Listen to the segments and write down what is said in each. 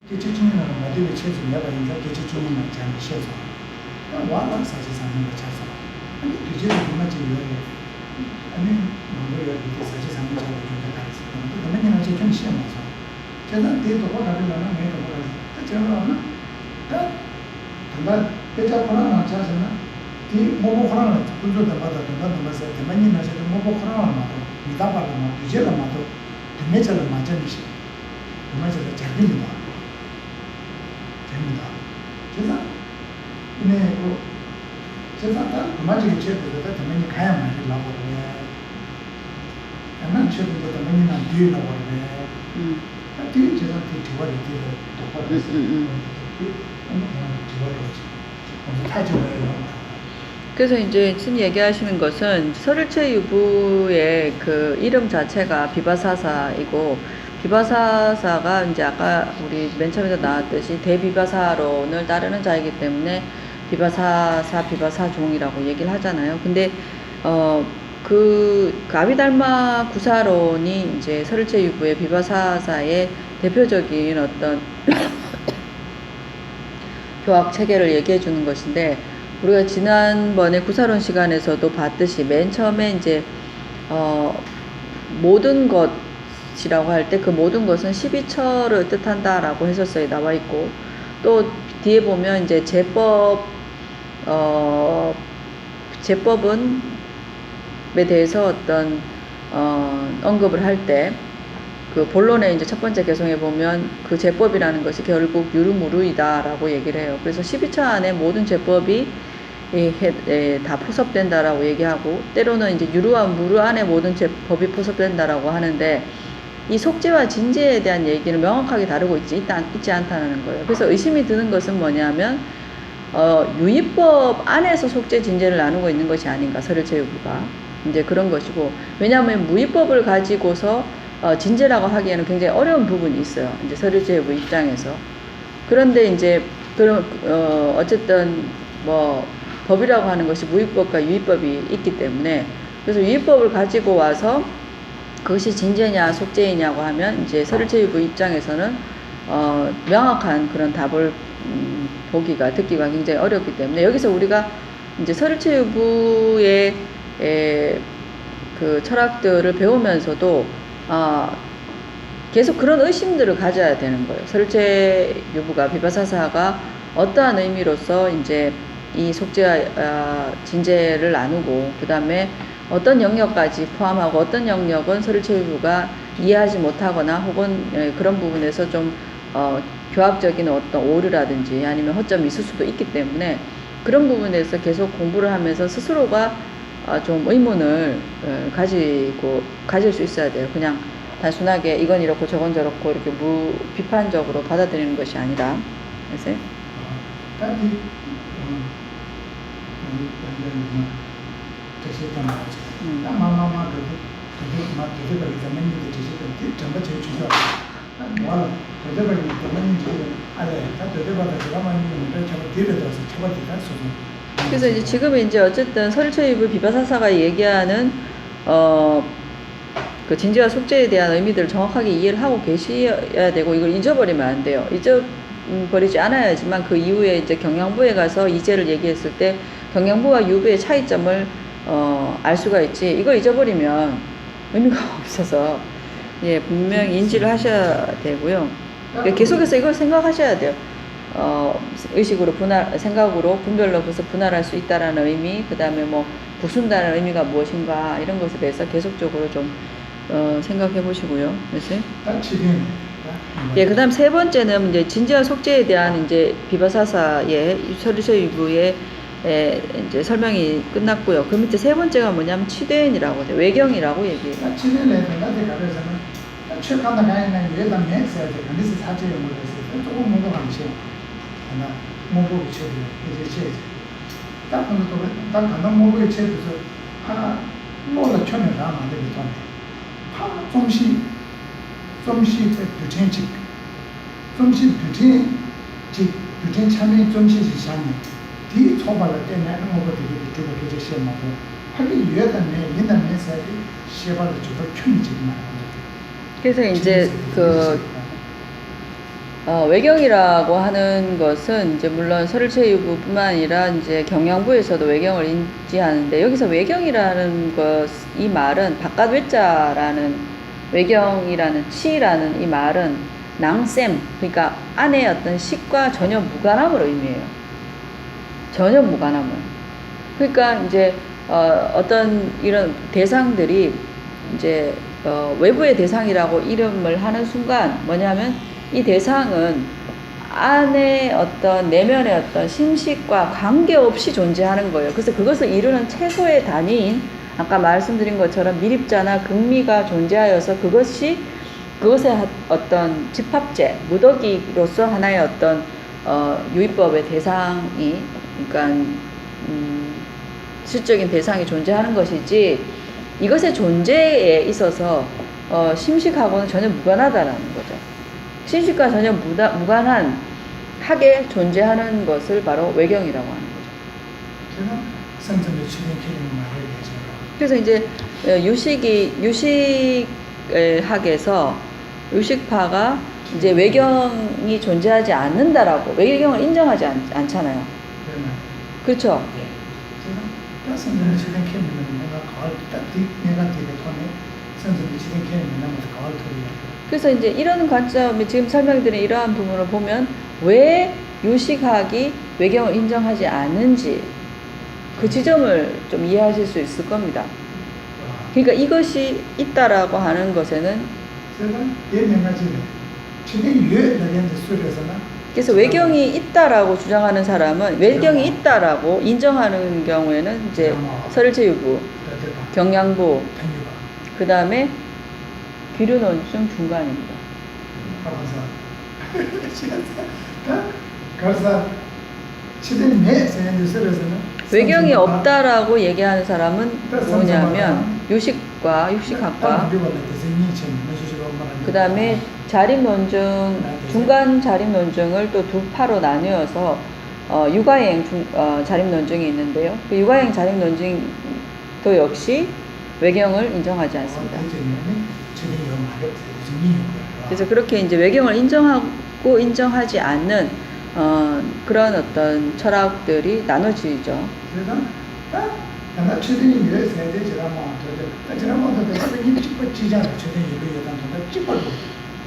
개체중에는 모두의 체중 내가 인자 개체중에는 잘 쉬어서 와라 사실 상황을 찾아서 아니 뒤집어 맞지 이거에 아니 뭐를 이렇게 사실 상황을 찾아서 좀 가르쳐 또 그러면 이제 좀 시험해서 제가 대도 보다는 내가 보다 저러나 다 정말 배자 코로나 찾아서는 이 모모 코로나 군조도 받아 된다는 것을 대만이 나서도 모모 코로나마도 미다발라마 뒤제라마도 등내절을 맞으니시 그마저도 잘립니다. 됩니다. 그래서 네, 그 제가 그마저게 제도가 대만이 가야만 하려고 그래. 대만 제도도 대만이나 뒤에라고 그래. 뒤에 제가 그 뒤와를 뒤에 똑바로 했어요. 뒤와를 오지. 타지워요. 그래서 이제 지금 얘기하시는 것은 설일체 유부의 그 이름 자체가 비바사사이고, 비바사사가 이제 아까 우리 맨 처음에도 나왔듯이 대비바사론을 따르는 자이기 때문에 비바사사, 비바사종이라고 얘기를 하잖아요. 근데 그 아비달마 구사론이 이제 설일체 유부의 비바사사의 대표적인 어떤 교학 체계를 얘기해 주는 것인데, 우리가 지난번에 구사론 시간에서도 봤듯이 맨 처음에 이제 모든 것이라고 할 때 그 모든 것은 12처를 뜻한다라고 했었어요. 나와 있고, 또 뒤에 보면 이제 제법은 에 대해서 어떤 언급을 할 때 그 본론의 이제 첫 번째 개성에 보면 그 제법이라는 것이 결국 유루무루이다라고 얘기를 해요. 그래서 12처 안에 모든 제법이 다 포섭된다라고 얘기하고, 때로는 이제 유루와 무루 안에 모든 제법이 포섭된다라고 하는데, 이 속죄와 진죄에 대한 얘기는 명확하게 다루고 있지 않다는 거예요. 그래서 의심이 드는 것은 뭐냐면 유의법 안에서 속죄 진죄를 나누고 있는 것이 아닌가, 설일체유부가 이제 그런 것이고, 왜냐하면 무의법을 가지고서 진죄라고 하기에는 굉장히 어려운 부분이 있어요. 이제 설일체유부 입장에서. 그런데 이제 어쨌든 뭐 법이라고 하는 것이 무의법과 유의법이 있기 때문에, 그래서 유의법을 가지고 와서 그것이 진죄냐 속죄이냐고 하면 이제 설일체유부 입장에서는 명확한 그런 답을 듣기가 굉장히 어렵기 때문에, 여기서 우리가 이제 설일체유부의 그 철학들을 배우면서도 계속 그런 의심들을 가져야 되는 거예요. 설일체유부가, 비바사사가 어떠한 의미로서 이제 이 속죄와 진죄를 나누고, 그 다음에 어떤 영역까지 포함하고 어떤 영역은 설일체유부가 이해하지 못하거나 혹은 그런 부분에서 좀 교합적인 어떤 오류라든지 아니면 허점이 있을 수도 있기 때문에, 그런 부분에서 계속 공부를 하면서 스스로가 좀 의문을 가질 수 있어야 돼요. 그냥 단순하게 이건 이렇고 저건 저렇고 이렇게 비판적으로 받아들이는 것이 아니라. 그래서 그래서 이제 지금 이제 어쨌든 설일체유부 비바사사가 얘기하는 그 진죄와 속죄에 대한 의미들을 정확하게 이해를 하고 계셔야 되고, 이걸 잊어버리면 안 돼요. 잊어버리지 않아야지만 그 이후에 이제 경영부에 가서 이죄를 얘기했을 때 경영부와 유부의 차이점을 알 수가 있지, 이걸 잊어버리면 의미가 없어서 분명히 인지를 하셔야 되고요. 계속해서 이걸 생각하셔야 돼요. 생각으로 분별로 그래서 분할할 수 있다라는 의미, 그 다음에 뭐 부순다는 의미가 무엇인가, 이런 것에 대해서 계속적으로 좀 생각해 보시고요. 그래서 그 다음 세 번째는 이제 진죄와 속죄에 대한 이제 비바사사의 설일체유부의 이제 설명이 끝났고요. 그 밑에 세 번째가 뭐냐면 치대인이라고 해요. 외경이라고 얘기해요. 이 초발을 때문에 한국어 되게 주로 계속 시험하고 하긴 유해단에 옛날에 시험을 주로 편이지만. 그래서 이제 그 외경이라고 하는 것은 이제 물론 서울체육부뿐만 아니라 이제 경영부에서도 외경을 인지하는데 여기서 외경이라는 것, 이 말은 바깥 외자라는 외경이라는 치라는 이 말은 낭셈, 그러니까 안에 어떤 식과 전혀 무관함을 의미해요. 전혀 무관함을. 그러니까 이제 어떤 이런 대상들이 이제 외부의 대상이라고 이름을 하는 순간 뭐냐면 이 대상은 안에 어떤 내면의 어떤 심식과 관계없이 존재하는 거예요. 그래서 그것을 이루는 최소의 단위인 아까 말씀드린 것처럼 미립자나 극미가 존재하여서 그것의 어떤 집합제, 무더기로서 하나의 어떤 유의법의 대상이 그러니까 실적인 대상이 존재하는 것이지 이것의 존재에 있어서 심식하고는 전혀 무관하다라는 거죠. 심식과 전혀 무관한 하게 존재하는 것을 바로 외경이라고 하는 거죠. 제가 선생님의 진행해주는 말을 계세요. 그래서 이제 유식학에서 유식파가 이제 외경이 존재하지 않는다라고 외경을 인정하지 않잖아요. 그렇죠. 제가 선생님의 진행해주는 내가 가을 내가 되게 통해 선생님의 진행해주는 나머지 가을 토리야. 그래서 이제 이런 관점이 지금 설명드린 이러한 부분을 보면 왜 유식학이 외경을 인정하지 않는지 그 지점을 좀 이해하실 수 있을 겁니다. 그러니까 이것이 있다라고 하는 것에는 제가 예명하지는 진행 유예라는 소리에서는 그래서 외경이 있다라고 주장하는 사람은 외경이 있다라고 인정하는 경우에는 이제 서울체육부, 경양부, 그 다음에 기류논증 중간입니다. 그래서 지금 내 소리에서는 외경이 없다라고 얘기하는 사람은 뭐냐면 유식과 유식학과 그 다음에 자립논증 중간 자립논증을 또 두 파로 나누어서 육아행 자립논증이 있는데요. 그 육아행 자립논증도 역시 외경을 인정하지 않습니다. 그래서 그렇게 이제 외경을 인정하고 인정하지 않는 그런 어떤 철학들이 나눠지죠.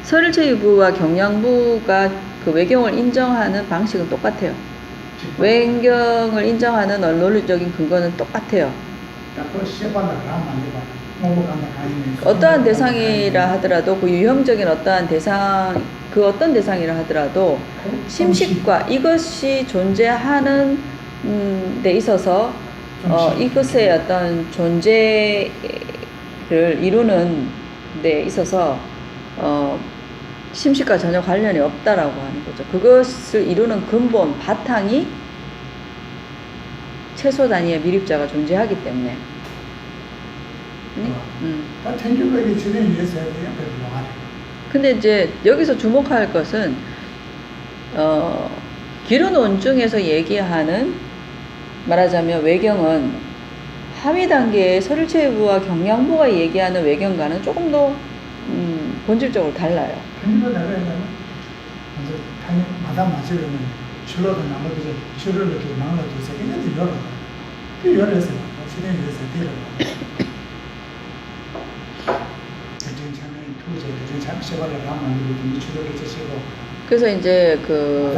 서울체육부와 경양부가 그 외경을 인정하는 방식은 똑같아요. 외경을 인정하는 논리적인 근거는 똑같아요. 어떠한 대상이라 하더라도 그 유형적인 어떠한 대상 그 어떤 대상이라 하더라도 심식과 이것이 존재하는 데 있어서 이것의 어떤 존재를 이루는 데 있어서 심식과 전혀 관련이 없다라고 하는 거죠. 그것을 이루는 근본 바탕이 최소 단위의 미립자가 존재하기 때문에. 근데 이제 여기서 주목할 것은 기류논증에서 얘기하는 말하자면 외경은 하위 단계의 서울체육부와 경양부가 얘기하는 외경과는 조금 더 본질적으로 달라요. 그래서 이제 그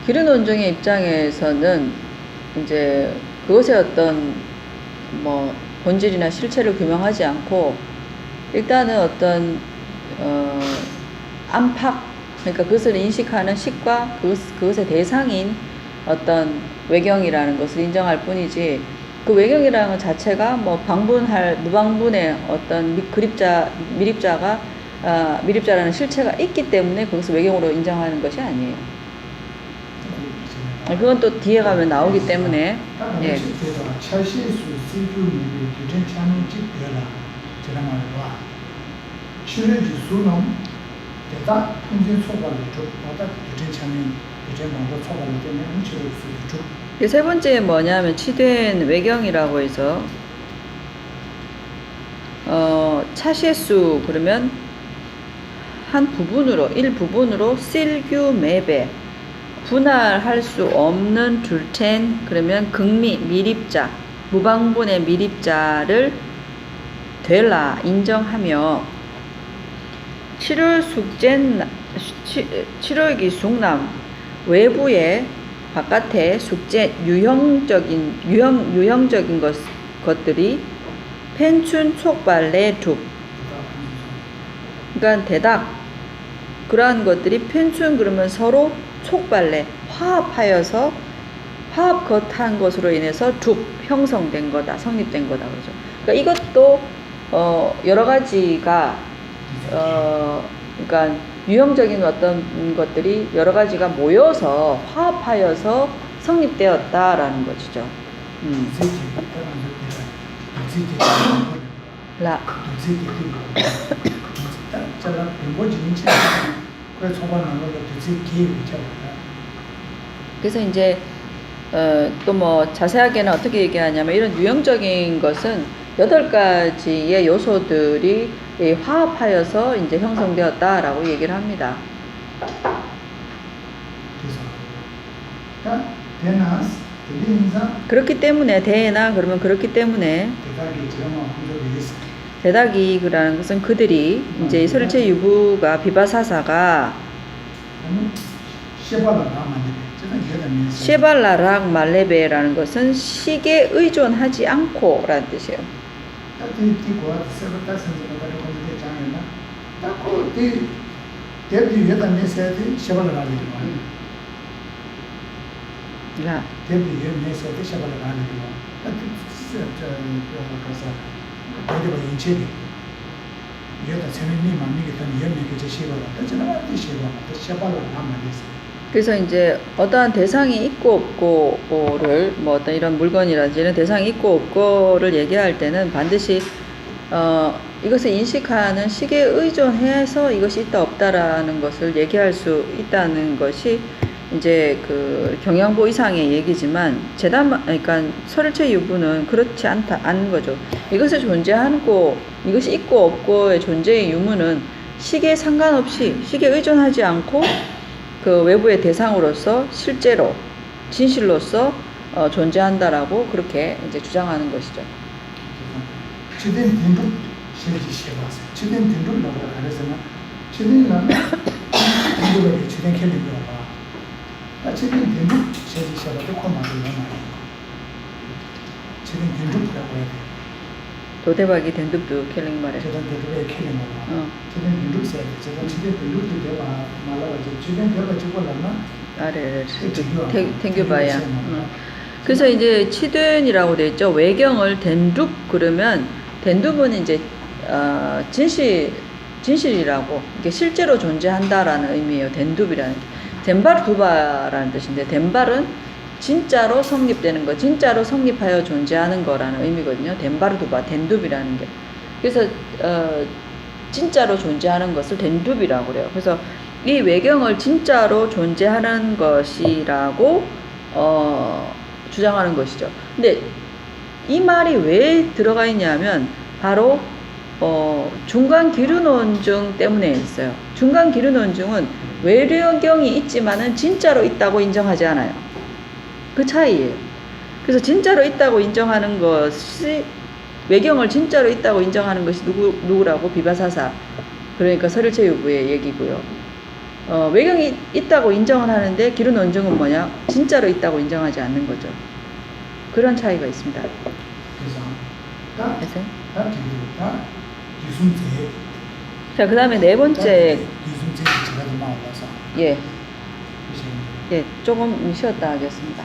기류논증의 입장에서는 이제 그것의 어떤 뭐 본질이나 실체를 규명하지 않고 일단은 어떤 안팎 그러니까 그것을 인식하는 식과 그것의 대상인 어떤 외경이라는 것을 인정할 뿐이지 그 외경이라는 것 자체가 뭐 방분할 무방분의 어떤 미립자라는 실체가 있기 때문에 그것을 외경으로 인정하는 것이 아니에요. 그건 또 뒤에 가면 나오기 때문에 예. 세 번째 뭐냐면 치된 외경이라고 해서 차시수 그러면 한 부분으로 일부분으로 실규매배 분할할 수 없는 둘텐 그러면 극미 밀입자 무방분의 밀입자를 되라 인정하며 7월기 숙남 외부에 바깥에 숙제 유형적인 것들이 펜춘 촉발레 둡 그러니까 대닥 그러한 것들이 펜춘 그러면 서로 촉발레 화합하여서 화합 겉한 것으로 인해서 둡 형성된 거다 성립된 거다 그러죠. 그러니까 이것도 여러 가지가 그러니까 유형적인 어떤 것들이 여러 가지가 모여서 화합하여서 성립되었다라는 것이죠. 라. 그래서 이제 또 뭐 자세하게는 어떻게 얘기하냐면 이런 유형적인 것은 8가지의 요소들이 화합하여서 이제 형성되었다라고 얘기를 합니다. 그렇기 때문에 대나 그러면 그렇기 때문에 대닥이라는 것은 그들이 이제 설체 유부가 비바사사가 셰발라락 말레베라는 것은 식에 의존하지 않고 라는 뜻이에요. 라. 그래서 이제 어떠한 대상이 있고 없고를 뭐 어떤 이런 물건이라든지 이런 대상이 있고 없고를 얘기할 때는 반드시 이것을 인식하는 식에 의존해서 이것이 있다 없다라는 것을 얘기할 수 있다는 것이 이제 그 경양보 이상의 얘기지만 그러니까 설체 유부는 그렇지 않은 거죠. 이것을 존재하고 이것이 있고 없고의 존재의 유무는 식에 상관없이 식에 의존하지 않고 그 외부의 대상으로서 실제로 진실로서 존재한다라고 그렇게 이제 주장하는 것이죠. 도대박이 덴둡도 켈링 말해. 아래 탱규바야. 그래서 이제 치된이라고 돼 있죠. 외경을 덴둡 그러면 덴둡은 이제 진실이라고 이게 실제로 존재한다라는 의미예요. 덴둡이라는 게. 덴발 두바라는 뜻인데 덴발은 진짜로 성립되는 거, 진짜로 성립하여 존재하는 거라는 의미거든요. 덴바르두바, 덴둡이라는 게. 그래서 진짜로 존재하는 것을 덴둡이라고 그래요. 그래서 이 외경을 진짜로 존재하는 것이라고 주장하는 것이죠. 근데 이 말이 왜 들어가 있냐면 바로 중간 기류논증 때문에 있어요. 중간 기류논증은 외경이 있지만은 진짜로 있다고 인정하지 않아요. 그 차이예요. 그래서 진짜로 있다고 인정하는 것이 외경을 진짜로 있다고 인정하는 것이 누구라고 비바사사 그러니까 설일체 유부의 얘기고요. 외경이 있다고 인정은 하는데 기류논증은 뭐냐? 진짜로 있다고 인정하지 않는 거죠. 그런 차이가 있습니다. 그래서 자, 그 다음에 네 번째 예, 조금 쉬었다 하겠습니다.